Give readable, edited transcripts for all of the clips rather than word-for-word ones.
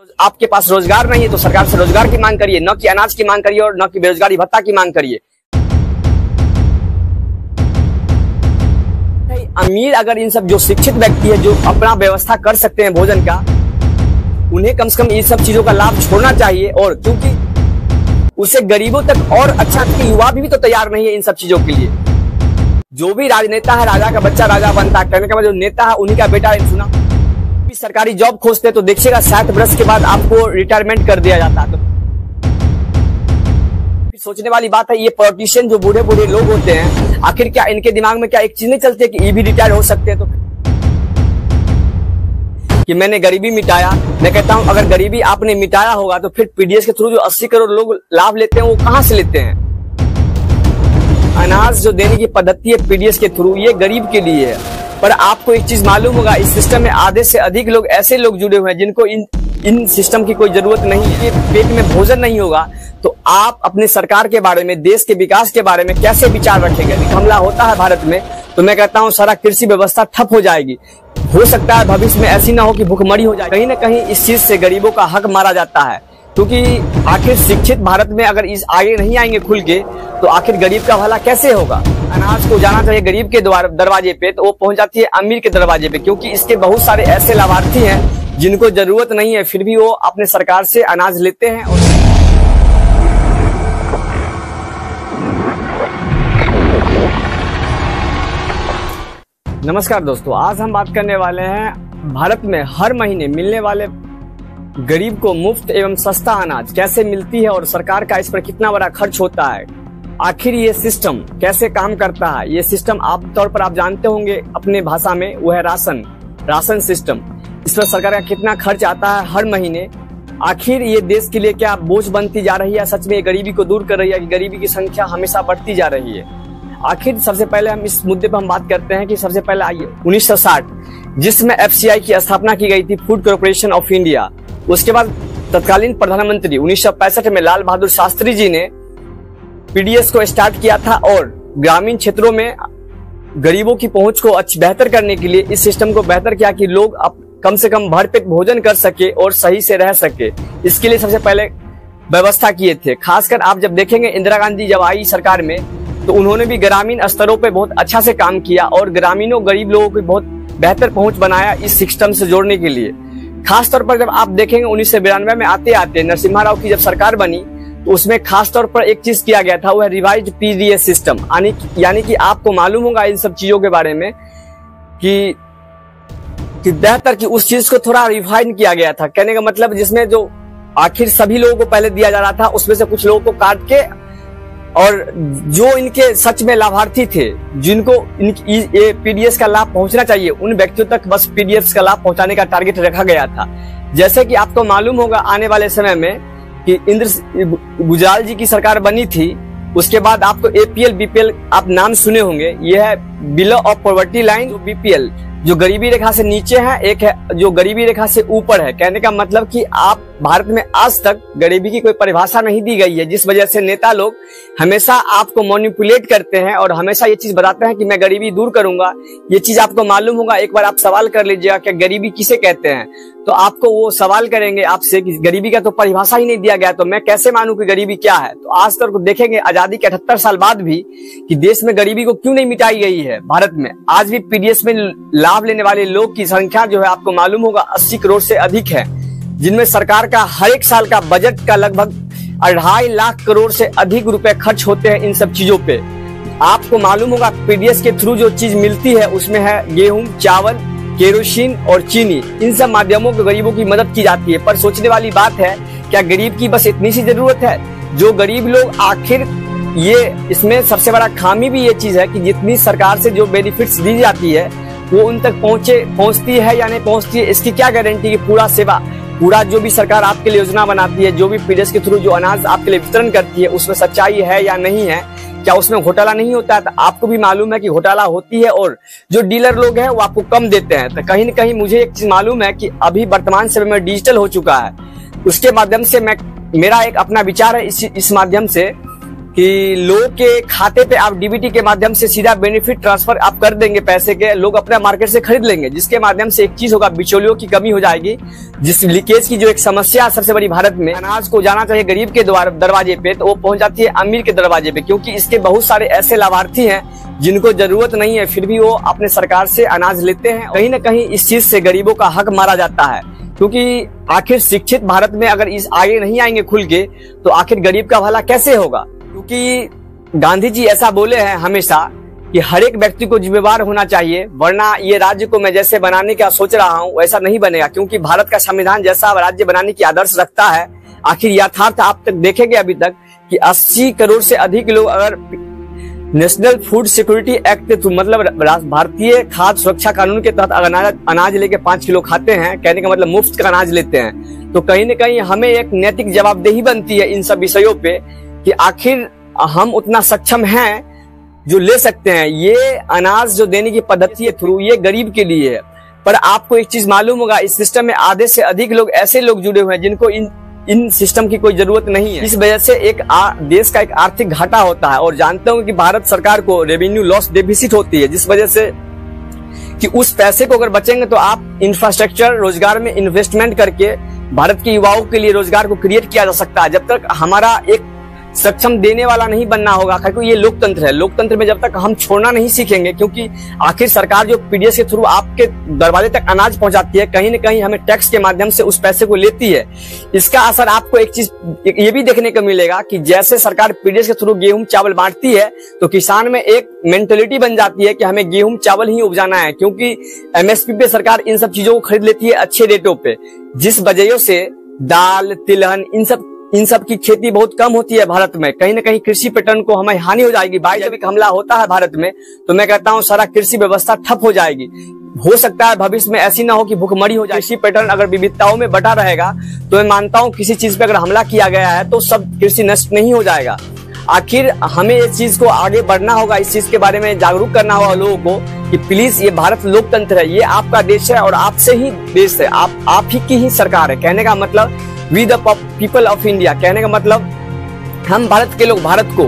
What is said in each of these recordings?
आपके पास रोजगार नहीं है तो सरकार से रोजगार की मांग करिए, न कि अनाज की मांग करिए और न कि बेरोजगारी भत्ता की मांग करिए। अमीर अगर इन सब जो शिक्षित व्यक्ति है जो अपना व्यवस्था कर सकते हैं भोजन का, उन्हें कम से कम इन सब चीजों का लाभ छोड़ना चाहिए। और क्योंकि उसे गरीबों तक और अच्छा, युवा भी तो तैयार नहीं है इन सब चीजों के लिए। जो भी राजनेता है, राजा का बच्चा राजा बनता है, कहने का मतलब जो नेता है उन्हीं का बेटा सुना। सरकारी जॉब खोजते तो देखिएगा 60 वर्ष के बाद आपको रिटायरमेंट कर दिया जाता है। तो सोचने वाली बात है, ये पॉलिटिशियन जो बूढ़े बूढ़े लोग होते हैं, आखिर क्या इनके दिमाग में क्या एक चीज नहीं चलती है कि ये भी रिटायर हो सकते हैं? तो कि मैंने गरीबी मिटाया, मैं कहता हूं अगर गरीबी आपने मिटाया होगा तो फिर पीडीएस के थ्रू जो 80 करोड़ लोग लाभ लेते हैं वो कहां से लेते हैं? अनाज जो देने की पद्धति है पीडीएस के थ्रू, ये गरीब के लिए है। पर आपको एक चीज मालूम होगा, इस सिस्टम में आधे से अधिक लोग ऐसे लोग जुड़े हुए हैं जिनको इन सिस्टम की कोई जरूरत नहीं है। पेट में भोजन नहीं होगा तो आप अपने सरकार के बारे में, देश के विकास के बारे में कैसे विचार रखेंगे? हमला होता है भारत में तो मैं कहता हूं सारा कृषि व्यवस्था ठप हो जाएगी। हो सकता है भविष्य में ऐसी ना हो कि भूखमरी हो जाए। कहीं ना कहीं इस चीज से गरीबों का हक मारा जाता है, क्योंकि आखिर शिक्षित भारत में अगर इस आगे नहीं आएंगे खुल के तो आखिर गरीब का भला कैसे होगा? अनाज को जाना चाहिए गरीब के दरवाजे पे तो वो पहुंच जाती है अमीर के दरवाजे पे, क्योंकि इसके बहुत सारे ऐसे लाभार्थी हैं जिनको जरूरत नहीं है फिर भी वो अपने सरकार से अनाज लेते हैं। और नमस्कार दोस्तों, आज हम बात करने वाले हैं भारत में हर महीने मिलने वाले गरीब को मुफ्त एवं सस्ता अनाज कैसे मिलती है और सरकार का इस पर कितना बड़ा खर्च होता है। आखिर ये सिस्टम कैसे काम करता है? ये सिस्टम आमतौर पर आप जानते होंगे अपने भाषा में, वो है राशन सिस्टम। इस पर सरकार का कितना खर्च आता है हर महीने? आखिर ये देश के लिए क्या बोझ बनती जा रही है? सच में ये गरीबी को दूर कर रही है कि गरीबी की संख्या हमेशा बढ़ती जा रही है? आखिर सबसे पहले हम इस मुद्दे पर हम बात करते हैं कि सबसे पहले आइए 1960 जिसमें एफसीआई की स्थापना की गई थी, फूड कॉर्पोरेशन ऑफ इंडिया। उसके बाद तत्कालीन प्रधानमंत्री 1965 में लाल बहादुर शास्त्री जी ने पीडीएस को स्टार्ट किया था और ग्रामीण क्षेत्रों में गरीबों की पहुंच को बेहतर करने के लिए इस सिस्टम को बेहतर किया कि लोग कम से कम भरपेट भोजन कर सके और सही से रह सके। इसके लिए सबसे पहले व्यवस्था किए थे। खासकर आप जब देखेंगे इंदिरा गांधी जब आई सरकार में तो उन्होंने भी ग्रामीण स्तरों पे बहुत अच्छा से काम किया और ग्रामीणों गरीब लोगों की बहुत बेहतर पहुंच बनाया इस सिस्टम से जोड़ने के लिए। खास तौर पर जब आप देखेंगे 1992 में आते आते नरसिम्हा राव की जब सरकार बनी तो उसमें खास तौर पर एक चीज किया गया था, वो है रिवाइज्ड पीडीएस सिस्टम। यानी कि आपको मालूम होगा इन सब चीजों के बारे में कि बेहतर कि उस चीज को थोड़ा रिवाइंड किया गया था। कहने का मतलब जिसमें जो आखिर सभी लोगों को पहले दिया जा रहा था उसमें से कुछ लोगों को काट के, और जो इनके सच में लाभार्थी थे जिनको ये पीडीएस का लाभ पहुंचना चाहिए उन व्यक्तियों तक बस पीडीएस का लाभ पहुंचाने का टारगेट रखा गया था। जैसे कि आपको मालूम होगा आने वाले समय में कि इंद्र गुजराल जी की सरकार बनी थी, उसके बाद आपको एपीएल बीपीएल आप नाम सुने होंगे। यह है बिलो ऑफ पॉवर्टी लाइन, जो बीपीएल जो गरीबी रेखा से नीचे है, एक है जो गरीबी रेखा से ऊपर है। कहने का मतलब कि आप भारत में आज तक गरीबी की कोई परिभाषा नहीं दी गई है, जिस वजह से नेता लोग हमेशा आपको मैनिपुलेट करते हैं और हमेशा ये चीज बताते हैं कि मैं गरीबी दूर करूंगा। ये चीज आपको मालूम होगा, एक बार आप सवाल कर लीजिएगा कि गरीबी किसे कहते हैं, तो आपको वो सवाल करेंगे आपसे कि गरीबी का तो परिभाषा ही नहीं दिया गया, तो मैं कैसे मानूं कि गरीबी क्या है। तो आज तक देखेंगे आजादी के 78 साल बाद भी कि देश में गरीबी को क्यों नहीं मिटाई गई है। भारत में आज भी पीडीएस में लाभ लेने वाले लोग की संख्या जो है आपको मालूम होगा 80 करोड़ से अधिक है, जिनमें सरकार का हर एक साल का बजट का लगभग 2.5 लाख करोड़ से अधिक रुपए खर्च होते हैं इन सब चीजों पे। आपको मालूम होगा पीडीएस के थ्रू जो चीज मिलती है उसमें है गेहूं, चावल, केरोसिन और चीनी। इन सब माध्यमों से गरीबों की मदद की जाती है। पर सोचने वाली बात है, क्या गरीब की बस इतनी सी जरूरत है? जो गरीब लोग आखिर ये इसमें सबसे बड़ा खामी भी ये चीज है कि जितनी सरकार से जो बेनिफिट्स दी जाती है वो उन तक पहुंचती है या नहीं पहुंचती है, इसकी क्या गारंटी कि पूरा जो भी सरकार आपके लिए योजना बनाती है, जो भी पीडीएस के थ्रू जो अनाज आपके लिए वितरण करती है उसमें सच्चाई है या नहीं है, क्या उसमें घोटाला नहीं होता है? तो आपको भी मालूम है कि घोटाला होती है और जो डीलर लोग हैं वो आपको कम देते हैं। तो कहीं न कहीं मुझे एक चीज मालूम है कि अभी वर्तमान समय में डिजिटल हो चुका है, उसके माध्यम से मेरा एक अपना विचार है इस माध्यम से कि लोगों के खाते पे आप डीबीटी के माध्यम से सीधा बेनिफिट ट्रांसफर आप कर देंगे पैसे के, लोग अपना मार्केट से खरीद लेंगे, जिसके माध्यम से एक चीज होगा, बिचौलियों की कमी हो जाएगी, जिस लीकेज की जो एक समस्या सबसे बड़ी भारत में, अनाज को जाना चाहिए गरीब के दरवाजे पे तो वो पहुंच जाती है अमीर के दरवाजे पे, क्योंकि इसके बहुत सारे ऐसे लाभार्थी हैं जिनको जरूरत नहीं है, फिर भी वो अपने सरकार से अनाज लेते हैं। कहीं ना कहीं इस चीज से गरीबों का हक मारा जाता है, क्योंकि आखिर शिक्षित भारत में अगर इस आगे नहीं आएंगे खुल के तो आखिर गरीब का भला कैसे होगा। क्योंकि गांधी जी ऐसा बोले हैं हमेशा कि हर एक व्यक्ति को जिम्मेवार होना चाहिए, वरना ये राज्य को मैं जैसे बनाने का सोच रहा हूँ वैसा नहीं बनेगा। क्योंकि भारत का संविधान जैसा राज्य बनाने की आदर्श रखता है, आखिर यथार्थ आप तक देखेंगे अभी तक कि 80 करोड़ से अधिक लोग अगर नेशनल फूड सिक्योरिटी एक्ट के थ्रू, मतलब भारतीय खाद्य सुरक्षा कानून के तहत अगर अनाज लेके 5 किलो खाते हैं, कहने का मतलब मुफ्त का अनाज लेते हैं, तो कहीं न कहीं हमें एक नैतिक जवाबदेही बनती है इन सब विषयों पे कि आखिर हम उतना सक्षम हैं जो ले सकते हैं। ये अनाज जो देने की पद्धति है थ्रू, ये गरीब के लिए है। पर आपको एक चीज मालूम होगा, इस सिस्टम में आधे से अधिक लोग ऐसे लोग जुड़े हुए हैं जिनको इन सिस्टम की कोई जरूरत नहीं है। इस वजह से एक देश का एक आर्थिक घाटा होता है, और जानते होंगे कि भारत सरकार को रेवेन्यू लॉस डेफिसिट होती है, जिस वजह से कि उस पैसे को अगर बचेंगे तो आप इंफ्रास्ट्रक्चर रोजगार में इन्वेस्टमेंट करके भारत के युवाओं के लिए रोजगार को क्रिएट किया जा सकता है। जब तक हमारा एक सक्षम देने वाला नहीं बनना होगा, क्योंकि ये लोकतंत्र है, लोकतंत्र में जब तक हम छोड़ना नहीं सीखेंगे, क्योंकि आखिर सरकार जो पीडीएस के थ्रू आपके दरवाजे तक अनाज पहुंचाती है, कहीं न कहीं हमें टैक्स के माध्यम से उस पैसे को लेती है। इसका असर आपको एक चीज ये भी देखने को मिलेगा कि जैसे सरकार पीडीएस के थ्रू गेहूं चावल बांटती है तो किसान में एक मेंटेलिटी बन जाती है कि हमें गेहूं चावल ही उपजाना है, क्योंकि एमएसपी पे सरकार इन सब चीजों को खरीद लेती है अच्छे रेटों पे, जिस वजह से दाल तिलहन इन सब की खेती बहुत कम होती है भारत में। कहीं न कहीं कृषि पैटर्न को हमें हानि हो जाएगी। बायोलॉजिकल हमला होता है भारत में तो मैं कहता हूँ सारा कृषि व्यवस्था ठप हो जाएगी। हो सकता है भविष्य में ऐसी ना हो कि भूखमरी हो जाए। कृषि पैटर्न अगर विविधताओं में बटा रहेगा तो मैं मानता हूँ किसी चीज पे अगर हमला किया गया है तो सब कृषि नष्ट नहीं हो जाएगा। आखिर हमें इस चीज को आगे बढ़ना होगा, इस चीज के बारे में जागरूक करना होगा लोगों को कि प्लीज ये भारत लोकतंत्र है, ये आपका देश है और आपसे ही देश है, आप ही की ही सरकार है। कहने का मतलब we the people of India, कहने का मतलब हम भारत के लोग भारत को,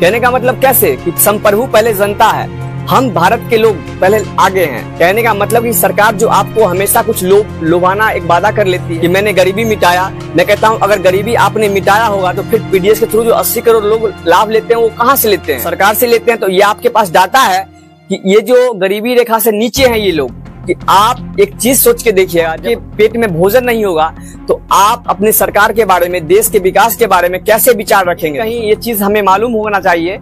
कहने का मतलब कैसे कि संप्रभु पहले जनता है, हम भारत के लोग पहले आगे हैं। कहने का मतलब कि सरकार जो आपको हमेशा कुछ लोभाना एक वादा कर लेती है कि मैंने गरीबी मिटाया, मैं कहता हूं अगर गरीबी आपने मिटाया होगा तो फिर पीडीएस के थ्रू जो 80 करोड़ लोग लाभ लेते हैं वो कहां से लेते हैं? सरकार से लेते हैं। तो ये आपके पास डाटा है कि ये जो गरीबी रेखा से नीचे हैं ये लोग, कि आप एक चीज सोच के देखिएगा कि पेट में भोजन नहीं होगा तो आप अपने सरकार के बारे में, देश के विकास के बारे में कैसे विचार रखेंगे? कहीं ये चीज हमें मालूम होना चाहिए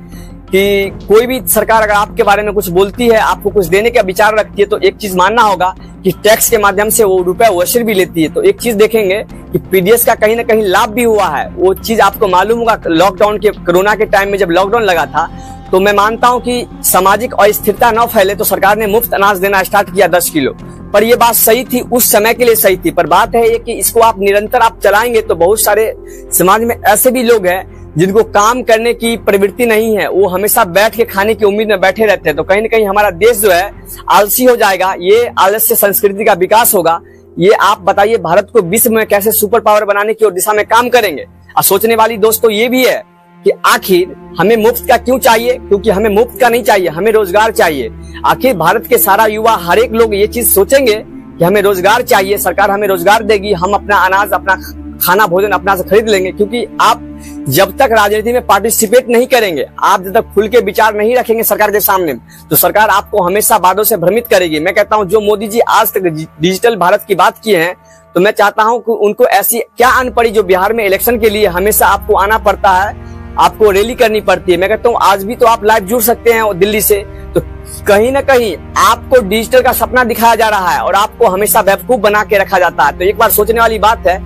कि कोई भी सरकार अगर आपके बारे में कुछ बोलती है, आपको कुछ देने का विचार रखती है तो एक चीज मानना होगा कि टैक्स के माध्यम से वो रुपए वसूल भी लेती है। तो एक चीज देखेंगे कि पीडीएस का कहीं ना कहीं लाभ भी हुआ है, वो चीज आपको मालूम होगा। लॉकडाउन के कोरोना के टाइम में जब लॉकडाउन लगा था तो मैं मानता हूं कि सामाजिक अस्थिरता न फैले तो सरकार ने मुफ्त अनाज देना स्टार्ट किया 10 किलो। पर ये बात सही थी, उस समय के लिए सही थी। पर बात है ये कि इसको आप निरंतर आप चलाएंगे तो बहुत सारे समाज में ऐसे भी लोग हैं जिनको काम करने की प्रवृत्ति नहीं है, वो हमेशा बैठ के खाने की उम्मीद में बैठे रहते हैं। तो कहीं ना कहीं हमारा देश जो है आलसी हो जाएगा, ये आलस्य संस्कृति का विकास होगा। ये आप बताइए भारत को विश्व में कैसे सुपर पावर बनाने की दिशा में काम करेंगे? और सोचने वाली दोस्तों ये भी है कि आखिर हमें मुफ्त का क्यों चाहिए? क्योंकि हमें मुफ्त का नहीं चाहिए, हमें रोजगार चाहिए। आखिर भारत के सारा युवा, हर एक लोग ये चीज सोचेंगे कि हमें रोजगार चाहिए, सरकार हमें रोजगार देगी, हम अपना अनाज, अपना खाना भोजन अपना से खरीद लेंगे। क्योंकि आप जब तक राजनीति में पार्टिसिपेट नहीं करेंगे, आप जब तक खुल के विचार नहीं रखेंगे सरकार के सामने, तो सरकार आपको हमेशा वादों से भ्रमित करेगी। मैं कहता हूं जो मोदी जी आज तक डिजिटल भारत की बात किए हैं, तो मैं चाहता हूं कि उनको ऐसी क्या अनपढ़ी जो बिहार में इलेक्शन के लिए हमेशा आपको आना पड़ता है, आपको रैली करनी पड़ती है। मैं कहता हूँ आज भी तो आप लाइव जुड़ सकते हैं दिल्ली से। तो कहीं ना कहीं आपको डिजिटल का सपना दिखाया जा रहा है और आपको हमेशा बेवकूफ बना के रखा जाता है। तो एक बार सोचने वाली बात है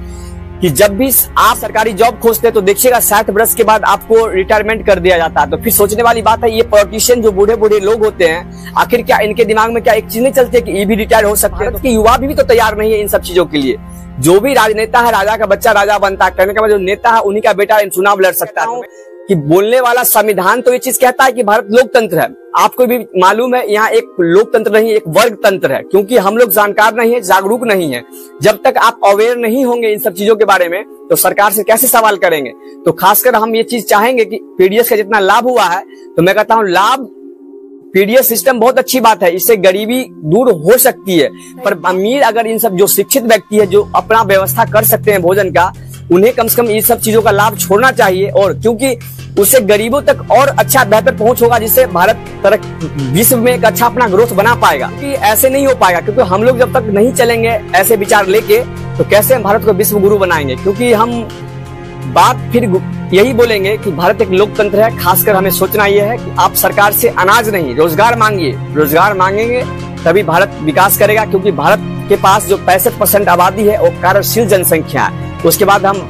कि जब भी आप सरकारी जॉब खोजते हैं तो देखिएगा 60 वर्ष के बाद आपको रिटायरमेंट कर दिया जाता है। तो फिर सोचने वाली बात है, ये पॉलिटिशियन जो बूढ़े बूढ़े लोग होते हैं, आखिर क्या इनके दिमाग में क्या एक चीज नहीं चलती है कि ये भी रिटायर हो सकते हैं? तो युवा भी तो तैयार नहीं है इन सब चीजों के लिए। जो भी राजनेता है, राजा का बच्चा राजा बनता है, कहने का मतलब जो नेता है उन्हीं का बेटा चुनाव लड़ सकता है। कि बोलने वाला संविधान तो ये चीज कहता है कि भारत लोकतंत्र है। आपको भी मालूम है यहाँ एक लोकतंत्र नहीं, एक वर्ग तंत्र है, क्योंकि हम लोग जानकार नहीं है, जागरूक नहीं है। जब तक आप अवेयर नहीं होंगे इन सब चीजों के बारे में तो सरकार से कैसे सवाल करेंगे। तो खासकर हम ये चीज चाहेंगे कि पीडीएस का जितना लाभ हुआ है, तो मैं कहता हूं लाभ पीडीएस सिस्टम बहुत अच्छी बात है, इससे गरीबी दूर हो सकती है। पर अमीर अगर इन सब जो शिक्षित व्यक्ति है जो अपना व्यवस्था कर सकते हैं भोजन का, उन्हें कम से कम इन सब चीजों का लाभ छोड़ना चाहिए। और क्योंकि उससे गरीबों तक और अच्छा बेहतर पहुंच होगा, जिससे भारत विश्व में एक अच्छा अपना ग्रोथ बना पाएगा। कि ऐसे नहीं हो पाएगा, क्योंकि हम लोग जब तक नहीं चलेंगे ऐसे विचार लेके, तो कैसे हम भारत को विश्व गुरु बनाएंगे। क्योंकि हम बात फिर यही बोलेंगे कि भारत एक लोकतंत्र है। खासकर हमें सोचना यह है कि आप सरकार से अनाज नहीं, रोजगार मांगिए। रोजगार मांगेंगे तभी भारत विकास करेगा, क्योंकि भारत के पास जो 65% आबादी है वो कार्यशील जनसंख्या है। उसके बाद हम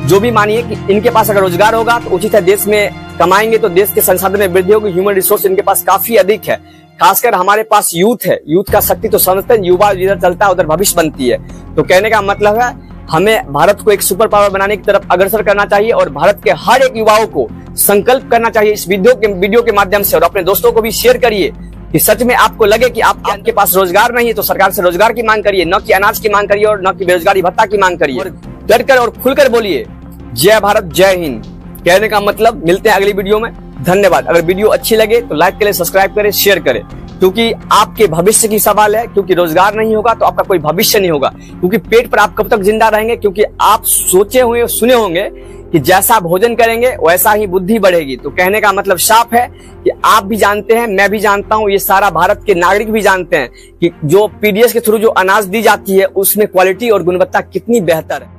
जो भी मानिए कि इनके पास अगर रोजगार होगा तो उचित है, देश में कमाएंगे तो देश के संसाधन में वृद्धि होगी। ह्यूमन रिसोर्स इनके पास काफी अधिक है। खासकर हमारे पास यूथ है, यूथ का शक्ति तो समझते हैं, युवा जिधर चलता है उधर भविष्य बनती है। तो कहने का मतलब है हमें भारत को एक सुपर पावर बनाने की तरफ अग्रसर करना चाहिए और भारत के हर एक युवाओं को संकल्प करना चाहिए इस वीडियो के माध्यम से। और अपने दोस्तों को भी शेयर करिए कि सच में आपको लगे कि आपके पास रोजगार नहीं है तो सरकार से रोजगार की मांग करिए, न कि अनाज की मांग करिए और न कि बेरोजगारी भत्ता की मांग करिए। डरकर और खुलकर बोलिए जय भारत जय हिंद। कहने का मतलब मिलते हैं अगली वीडियो में। धन्यवाद। अगर वीडियो अच्छी लगे तो लाइक करें, सब्सक्राइब करें, शेयर करें, क्योंकि आपके भविष्य की सवाल है। क्योंकि रोजगार नहीं होगा तो आपका कोई भविष्य नहीं होगा, क्योंकि पेट पर आप कब तक जिंदा रहेंगे। क्योंकि आप सोचे हुए सुने होंगे कि जैसा भोजन करेंगे वैसा ही बुद्धि बढ़ेगी। तो कहने का मतलब साफ है कि आप भी जानते हैं, मैं भी जानता हूं, ये सारा भारत के नागरिक भी जानते हैं कि जो पीडीएस के थ्रू जो अनाज दी जाती है उसमें क्वालिटी और गुणवत्ता कितनी बेहतर है।